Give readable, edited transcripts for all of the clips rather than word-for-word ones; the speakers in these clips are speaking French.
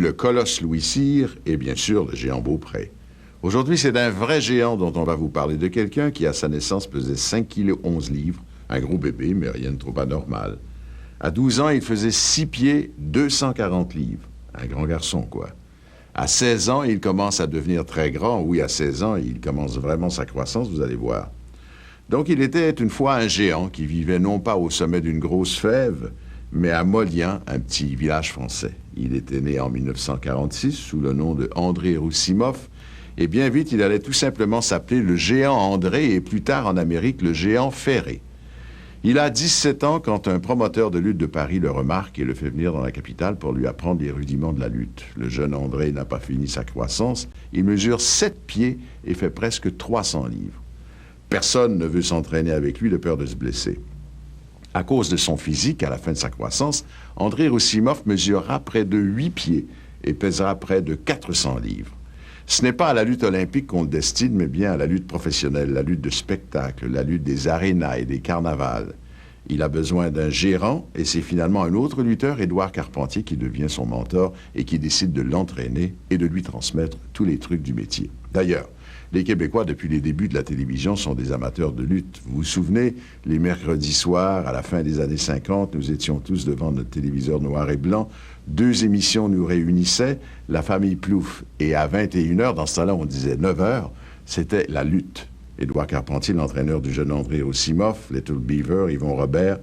le colosse Louis Cyr et bien sûr le géant Beaupré. Aujourd'hui, c'est d'un vrai géant dont on va vous parler, de quelqu'un qui, à sa naissance, pesait 5 kg 11 livres, un gros bébé, mais rien de trop anormal. À 12 ans, il faisait 6 pieds 240 livres, un grand garçon, quoi. À 16 ans, il commence à devenir très grand. Oui, à 16 ans, il commence vraiment sa croissance, vous allez voir. Donc, il était une fois un géant qui vivait non pas au sommet d'une grosse fève, mais à Moliens, un petit village français. Il était né en 1946 sous le nom de André Roussimov, et bien vite, il allait tout simplement s'appeler le géant André et plus tard en Amérique, le géant Ferré. Il a 17 ans quand un promoteur de lutte de Paris le remarque et le fait venir dans la capitale pour lui apprendre les rudiments de la lutte. Le jeune André n'a pas fini sa croissance. Il mesure 7 pieds et fait presque 300 livres. Personne ne veut s'entraîner avec lui de peur de se blesser. À cause de son physique, à la fin de sa croissance, André Roussimov mesurera près de 8 pieds et pèsera près de 400 livres. Ce n'est pas à la lutte olympique qu'on le destine, mais bien à la lutte professionnelle, la lutte de spectacle, la lutte des arénas et des carnavals. Il a besoin d'un gérant, et c'est finalement un autre lutteur, Édouard Carpentier, qui devient son mentor et qui décide de l'entraîner et de lui transmettre tous les trucs du métier. D'ailleurs, les Québécois, depuis les débuts de la télévision, sont des amateurs de lutte. Vous vous souvenez, les mercredis soirs, à la fin des années 50, nous étions tous devant notre téléviseur noir et blanc. 2 émissions nous réunissaient, La famille Plouffe. Et à 21h, dans ce temps-là, on disait 9h, c'était la lutte. Édouard Carpentier, l'entraîneur du jeune André Roussimov, Little Beaver, Yvon Robert,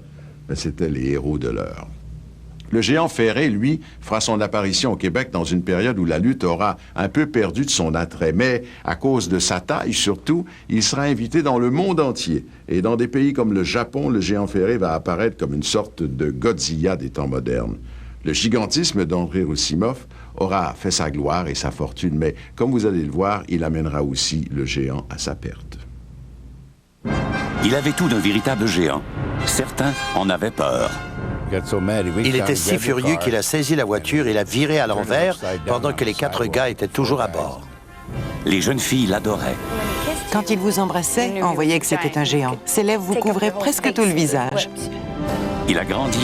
ben, c'était les héros de l'heure. Le géant Ferré, lui, fera son apparition au Québec dans une période où la lutte aura un peu perdu de son attrait. Mais à cause de sa taille, surtout, il sera invité dans le monde entier. Et dans des pays comme le Japon, le géant Ferré va apparaître comme une sorte de Godzilla des temps modernes. Le gigantisme d'André Roussimov aura fait sa gloire et sa fortune, mais comme vous allez le voir, il amènera aussi le géant à sa perte. Il avait tout d'un véritable géant. Certains en avaient peur. Il était si furieux qu'il a saisi la voiture et l'a virée à l'envers pendant que les 4 gars étaient toujours à bord. Les jeunes filles l'adoraient. Quand il vous embrassait, on voyait que c'était un géant. Ses lèvres vous couvraient presque tout le visage. Il a grandi,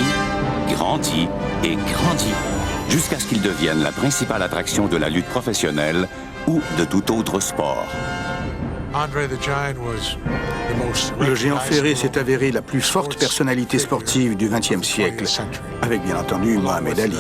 grandi et grandi, jusqu'à ce qu'il devienne la principale attraction de la lutte professionnelle ou de tout autre sport. Le géant Ferré s'est avéré la plus forte personnalité sportive du XXe siècle, avec bien entendu Mohamed Ali.